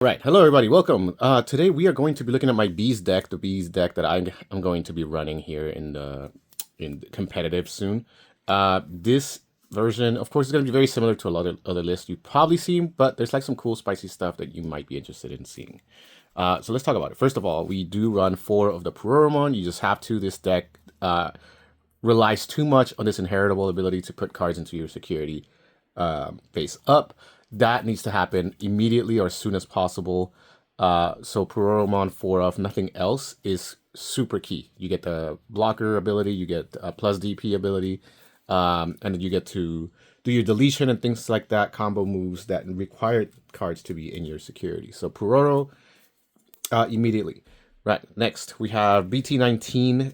Right. Hello, everybody. Welcome. Today we are going to be looking at my bees deck, the bees deck that I'm going to be running here in competitive soon. This version, of course, is going to be very similar to a lot of other lists you've probably seen, but there's like some cool, spicy stuff that you might be interested in seeing. So let's talk about it. First of all, we do run 4 of the Puroromon. You just have to. This deck relies too much on this inheritable ability to put cards into your security face up. That needs to happen immediately or as soon as possible. So Puroromon 4 of nothing else is super key. You get the blocker ability, you get a plus DP ability, and then you get to do your deletion and things like that, combo moves that require cards to be in your security. So Puroro immediately. Right, next we have BT19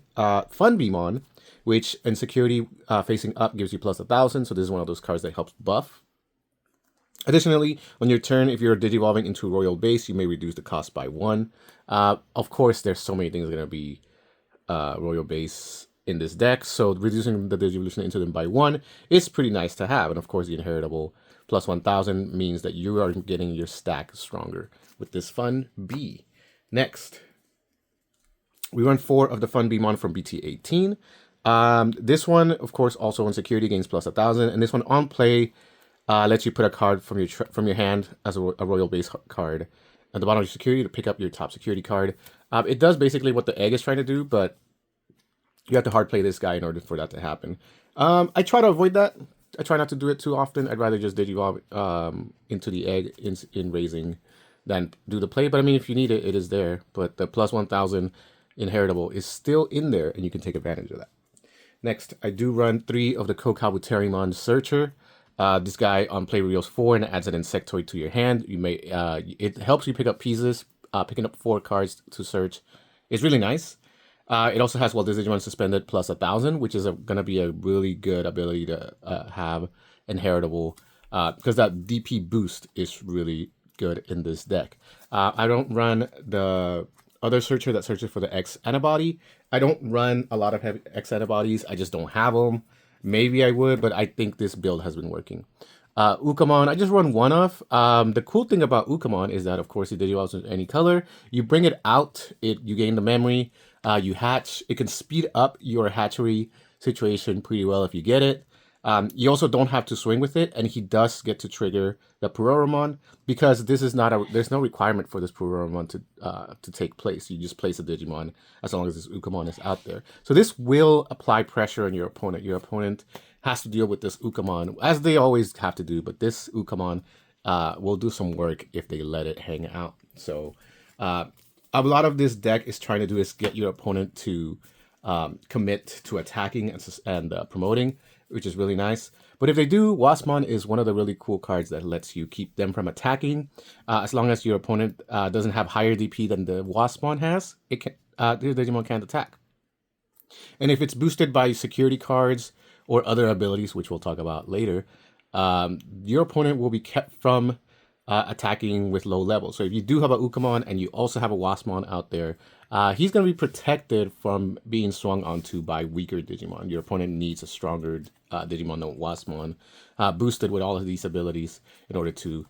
Fun Beamon, which in security facing up gives you plus 1,000. So this is one of those cards that helps buff. Additionally, on your turn, if you're digivolving into Royal Base, you may reduce the cost by 1. Of course, there's so many things going to be Royal Base in this deck, so reducing the Digivolution into them by 1 is pretty nice to have. And of course, the inheritable plus 1,000 means that you are getting your stack stronger with this Fun B. Next, we run 4 of the Fun Beamon from BT18. This one, of course, also on security gains plus 1,000, and this one on play lets you put a card from your hand as a Royal Base card at the bottom of your security to pick up your top security card. It does basically what the egg is trying to do, but you have to hard play this guy in order for that to happen. I try to avoid that. I try not to do it too often. I'd rather just digivolve into the egg in raising than do the play. But I mean, if you need it, it is there. But the plus 1,000 inheritable is still in there, and you can take advantage of that. Next, I do run 3 of the Kokawuterimon Searcher. This guy on play reveals 4 and adds an insectoid to your hand. You may it helps you pick up pieces. Picking up 4 cards to search is really nice. It also has this Digimon suspended plus 1,000, which is going to be a really good ability to have inheritable because that DP boost is really good in this deck. I don't run the other searcher that searches for the X antibody. I don't run a lot of heavy X antibodies. I just don't have them. Maybe I would, but I think this build has been working. Ukamon, I just run 1 of. The cool thing about Ukamon is that, of course, it digivolves in any color. You bring it out, you gain the memory, you hatch. It can speed up your hatchery situation pretty well if you get it. You also don't have to swing with it, and he does get to trigger the Puroromon because this is not there's no requirement for this Puroromon to take place. You just place a Digimon as long as this Ukamon is out there. So this will apply pressure on your opponent. Your opponent has to deal with this Ukamon, as they always have to do, but this Ukamon will do some work if they let it hang out. So a lot of this deck is trying to do is get your opponent to commit to attacking and promoting, which is really nice. But if they do, Waspmon is one of the really cool cards that lets you keep them from attacking. As long as your opponent doesn't have higher DP than the Waspmon has, the Digimon can't attack. And if it's boosted by security cards or other abilities, which we'll talk about later, your opponent will be kept from attacking with low levels. So if you do have a Ukamon and you also have a Waspmon out there, he's going to be protected from being swung onto by weaker Digimon. Your opponent needs a stronger Digimon than Waspmon, boosted with all of these abilities in order to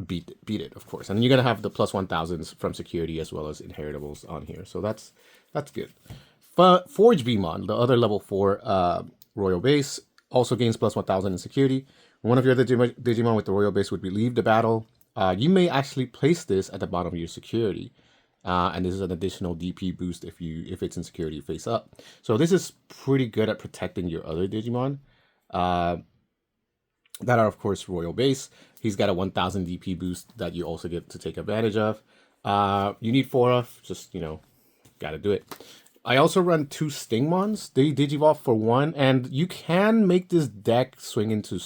beat it, of course. And then you're going to have the plus 1,000s from security as well as inheritables on here. So that's good. Forge Beamon, the other level 4 Royal Base, also gains plus 1,000 in security. One of your other Digimon with the Royal Base would relieve the battle. You may actually place this at the bottom of your security. And this is an additional DP boost if it's in security face up. So this is pretty good at protecting your other Digimon. That are, of course, Royal Base. He's got a 1,000 DP boost that you also get to take advantage of. You need 4 of, just, gotta do it. I also run 2 Stingmons. They digivolve for 1, and you can make this deck swing into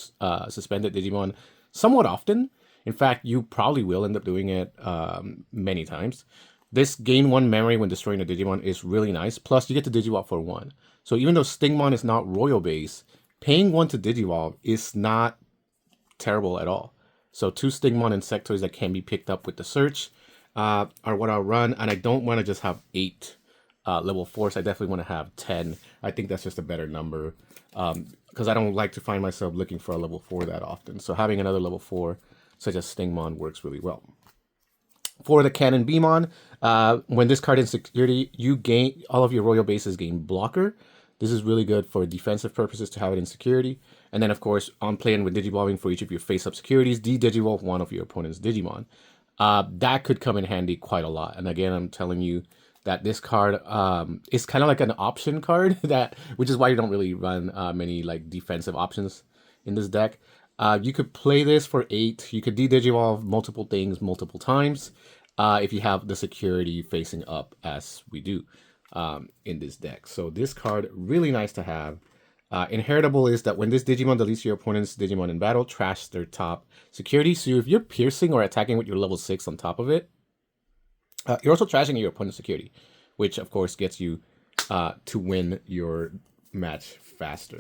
suspended Digimon somewhat often. In fact, you probably will end up doing it many times. This gain 1 memory when destroying a Digimon is really nice. Plus, you get to digivolve for 1. So even though Stingmon is not Royal Base, paying 1 to digivolve is not terrible at all. So 2 Stingmon Insectoids that can be picked up with the search are what I'll run. And I don't want to just have 8 level 4s. I definitely want to have 10. I think that's just a better number because I don't like to find myself looking for a level 4 that often. So having another level 4 such as Stingmon works really well. For the Cannon Beamon, when this card in security, you gain all of your royal bases gain blocker. This is really good for defensive purposes to have it in security. And then, of course, on playing with Digivolving for each of your face-up securities, de-Digivolve one of your opponent's Digimon. That could come in handy quite a lot. And again, I'm telling you that this card is kind of like an option card, which is why you don't really run many like defensive options in this deck. You could play this for 8. You could de-Digivolve multiple things multiple times if you have the security facing up, as we do in this deck. So this card, really nice to have. Inheritable is that when this Digimon deletes your opponent's Digimon in battle, trash their top security. So if you're piercing or attacking with your level 6 on top of it, you're also trashing your opponent's security, which of course gets you to win your match faster.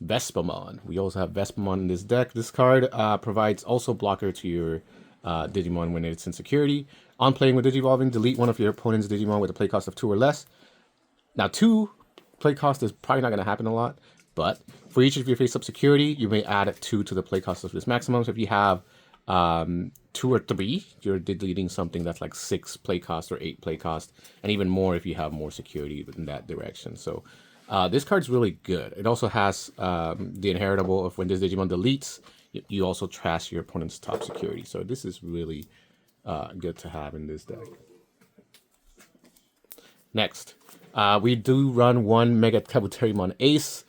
Vespamon. We also have Vespamon in this deck. This card provides also blocker to your Digimon when it's in security. On playing with Digivolving, delete one of your opponent's Digimon with a play cost of 2 or less. Now 2 play cost is probably not going to happen a lot, but for each of your face-up security, you may add 2 to the play cost of this maximum. So if you have 2 or 3, you're deleting something that's like 6 play cost or 8 play cost, and even more if you have more security in that direction. So this card's really good. It also has the inheritable of when this Digimon deletes, you also trash your opponent's top security. So this is really good to have in this deck. Next, we do run one Mega Kabuterimon Ace.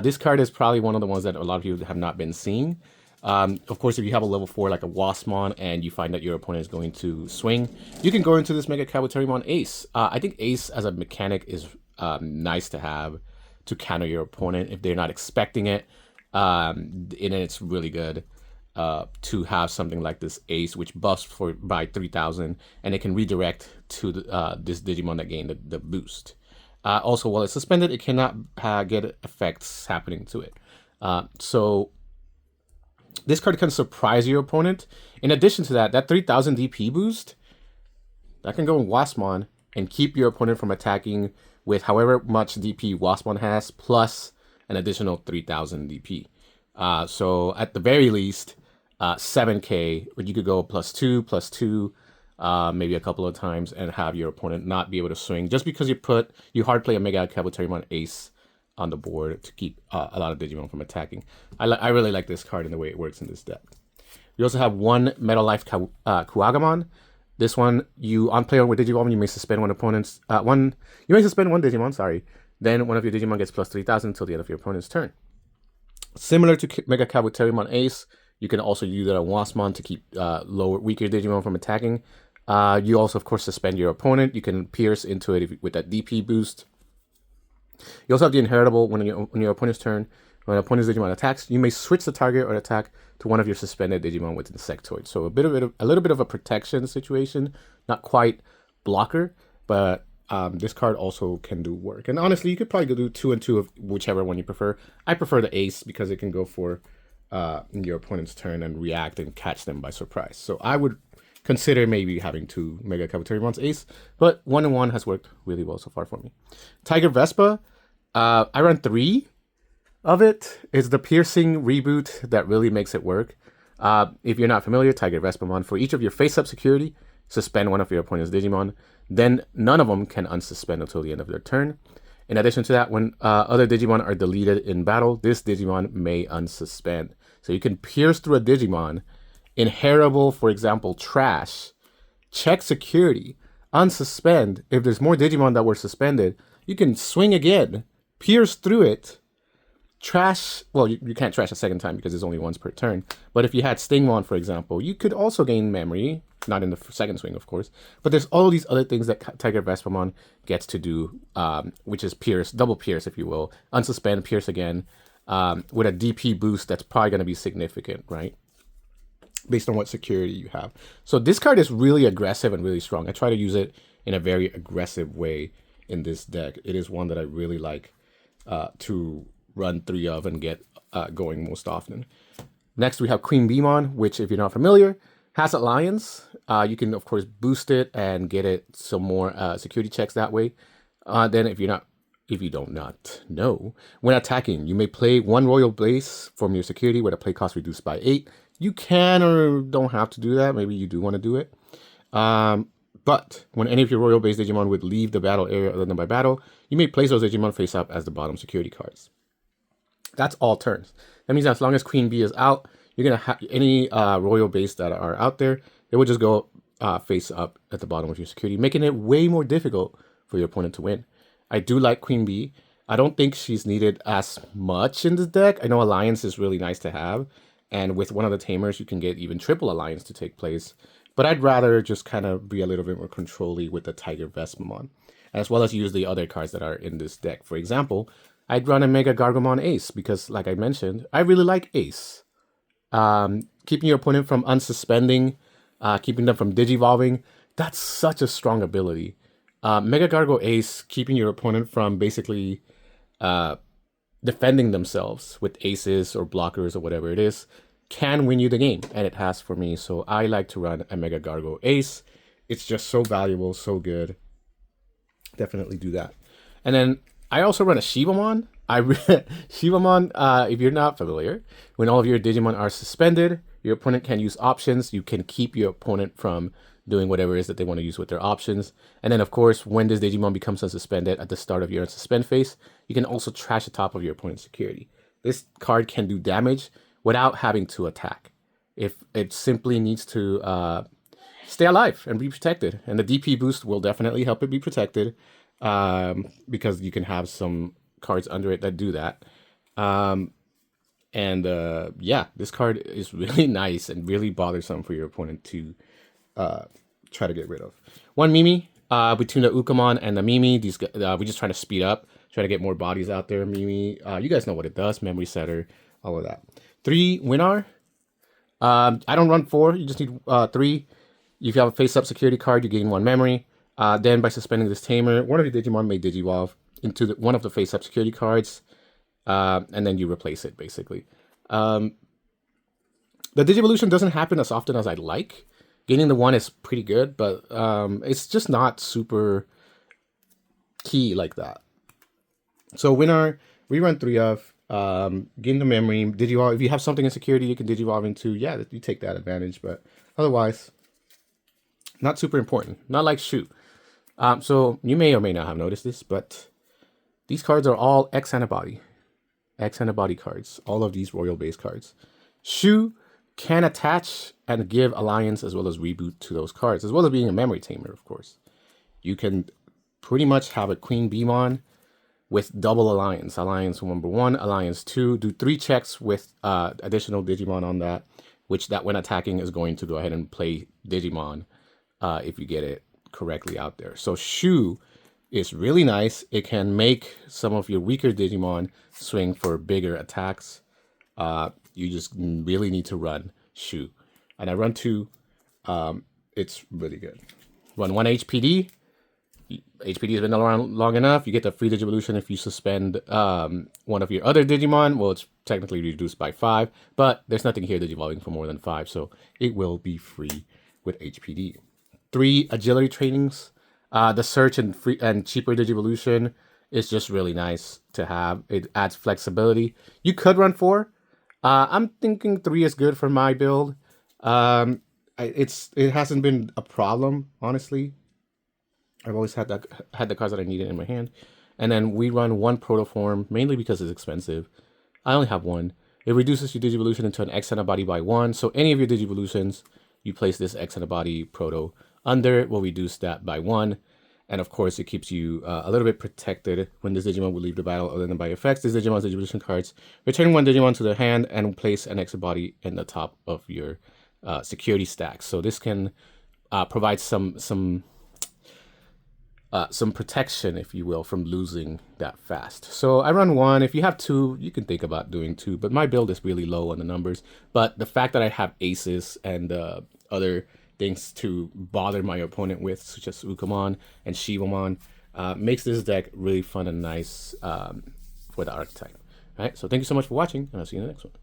This card is probably one of the ones that a lot of you have not been seeing. Of course, if you have a level 4 like a Waspmon and you find that your opponent is going to swing, you can go into this Mega Kabuterimon Ace. I think Ace as a mechanic is nice to have to counter your opponent if they're not expecting it. And it's really good to have something like this Ace, which buffs by 3,000, and it can redirect to this Digimon that gained the boost. Also, while it's suspended, it cannot get effects happening to it. So this card can surprise your opponent. In addition to that 3,000 DP boost, that can go in Waspmon and keep your opponent from attacking with however much DP Waspmon has, plus an additional 3,000 DP. So at the very least, 7k, but you could go +2, maybe a couple of times, and have your opponent not be able to swing just because you hard play a Mega Kabuterimon Ace on the board to keep a lot of Digimon from attacking. I really like this card and the way it works in this deck. We also have one Metal Life Kuagamon. This one, on play with Digivolve, you may suspend one Digimon, sorry. Then one of your Digimon gets plus 3,000 until the end of your opponent's turn. Similar to Mega Kabuterimon Ace, you can also use it on Waspmon to keep weaker Digimon from attacking. You also, of course, suspend your opponent. You can pierce into it with that DP boost. You also have the inheritable when your opponent's turn. When an opponent's Digimon attacks, you may switch the target or attack to one of your suspended Digimon with Insectoid. So a little bit of a protection situation, not quite blocker, but this card also can do work. And honestly, you could probably do 2 and 2 of whichever one you prefer. I prefer the Ace because it can go for your opponent's turn and react and catch them by surprise. So I would consider maybe having 2 Mega Kabuterimon's Ace, but 1 and 1 has worked really well so far for me. Tiger Vespa, I run 3 of it. It's the piercing reboot that really makes it work. If you're not familiar, Tiger Vespamon, for each of your face-up security, suspend one of your opponent's Digimon. Then none of them can unsuspend until the end of their turn. In addition to that, when other Digimon are deleted in battle, this Digimon may unsuspend. So you can pierce through a Digimon, inheritable, for example, trash, check security, unsuspend. If there's more Digimon that were suspended, you can swing again, pierce through it, trash. Well, you can't trash a second time because it's only once per turn. But if you had Stingmon, for example, you could also gain memory, not in the second swing, of course. But there's all these other things that Tiger Vespamon gets to do, which is pierce, double pierce, if you will, unsuspend, pierce again, with a DP boost that's probably going to be significant, right? Based on what security you have. So this card is really aggressive and really strong. I try to use it in a very aggressive way in this deck. It is one that I really like to run 3 of and get going most often. Next, we have Queen Beemon, which, if you're not familiar, has Alliance. You can, of course, boost it and get it some more security checks that way. Then, if you don't not know, when attacking, you may play 1 Royal Base from your security with a play cost reduced by 8. You can or don't have to do that. Maybe you do want to do it. But when any of your royal-based Digimon would leave the battle area other than by battle, you may place those Digimon face up as the bottom security cards. That's all turns. That means as long as Queen Bee is out, you're gonna have any royal base that are out there. They will just go face up at the bottom of your security, making it way more difficult for your opponent to win. I do like Queen Bee. I don't think she's needed as much in this deck. I know Alliance is really nice to have, and with one of the tamers, you can get even triple Alliance to take place. But I'd rather just kind of be a little bit more controlly with the Tiger Vesmamon, as well as use the other cards that are in this deck. For example, I'd run a Mega Gargomon Ace because, like I mentioned, I really like Ace. Keeping your opponent from unsuspending, keeping them from digivolving, that's such a strong ability. Mega Gargo Ace, keeping your opponent from basically defending themselves with aces or blockers or whatever it is, can win you the game, and it has for me. So I like to run a Mega Gargo Ace. It's just so valuable, so good. Definitely do that. And then I also run a Shivamon. Shivamon, if you're not familiar, when all of your Digimon are suspended, your opponent can use options. You can keep your opponent from doing whatever it is that they want to use with their options. And then, of course, when this Digimon becomes unsuspended at the start of your unsuspend phase, you can also trash the top of your opponent's security. This card can do damage without having to attack. If it simply needs to stay alive and be protected. And the DP boost will definitely help it be protected because you can have some cards under it that do that. Yeah, this card is really nice and really bothersome for your opponent to try to get rid of. One Mimi, between the Ukamon and the Mimi, these we're just trying to speed up, try to get more bodies out there. Mimi, you guys know what it does, memory setter, all of that. 3 Winnar. I don't run 4, you just need 3. If you have a face-up security card, you gain 1 memory. Then by suspending this tamer, one of your Digimon may digivolve into one of the face-up security cards, and then you replace it, basically. The Digivolution doesn't happen as often as I'd like. Gaining the 1 is pretty good, but it's just not super key like that. So Winnar, we run 3 of, gain the memory, digivolve. If you have something in security you can digivolve into, yeah, you take that advantage, but otherwise, not super important. Not like Shu. So you may or may not have noticed this, but these cards are all X-antibody cards. All of these royal base cards. Shu can attach and give alliance as well as reboot to those cards, as well as being a memory tamer, of course. You can pretty much have a Queen Beemon with double alliance. Alliance number 1, alliance 2. Do 3 checks with additional Digimon on that, which that when attacking is going to go ahead and play Digimon if you get it correctly out there. So Shu is really nice. It can make some of your weaker Digimon swing for bigger attacks. You just really need to run Shu. And I run 2. It's really good. Run 1 HPD. HPD has been around long enough. You get the free Digivolution if you suspend one of your other Digimon. Well, it's technically reduced by 5, but there's nothing here digivolving for more than 5, so it will be free with HPD. 3 agility trainings. The search and free and cheaper Digivolution is just really nice to have. It adds flexibility. You could run 4. I'm thinking 3 is good for my build. It hasn't been a problem, honestly. I've always had the cards that I needed in my hand. And then we run 1 Protoform, mainly because it's expensive. I only have 1. It reduces your Digivolution into an X-antibody by 1. So any of your Digivolutions, you place this X-antibody Proto under, it will reduce that by 1. And of course, it keeps you a little bit protected when this Digimon will leave the battle other than by effects. This Digimon's Digivolution cards. Return 1 Digimon to their hand and place an X-antibody in the top of your security stack. So this can provide some protection, if you will, from losing that fast. So I run 1. If you have 2, you can think about doing 2, but my build is really low on the numbers. But the fact that I have aces and other things to bother my opponent with, such as Ukamon and Shivamon, makes this deck really fun and nice for the archetype. All right, so thank you so much for watching, and I'll see you in the next one.